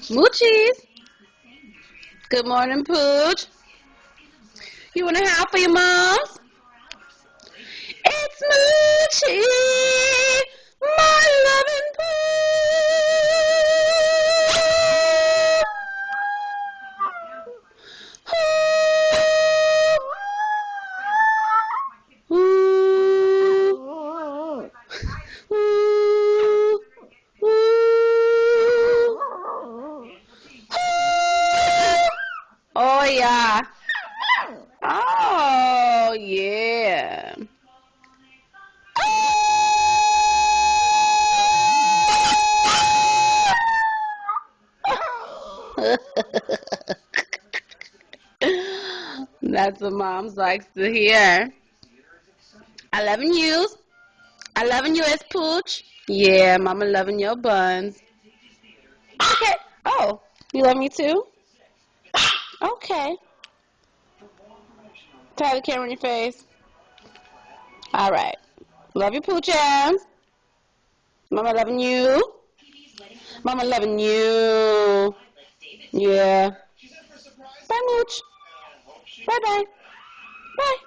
Moochies. Good morning, Pooch. You want to howl for your moms? It's Moochie, my loving Pooch. Ooh. Ooh. Ooh. Oh, yeah. Oh, yeah. That's what moms likes to hear. I loving you. I loving you as Pooch. Yeah, mama loving your buns. Okay. Oh, you love me too? Okay. Tie the camera in your face. All right. Love you, Poochums. Mama loving you. Mama loving you. Yeah. Bye, Mooch. Bye-bye. Bye.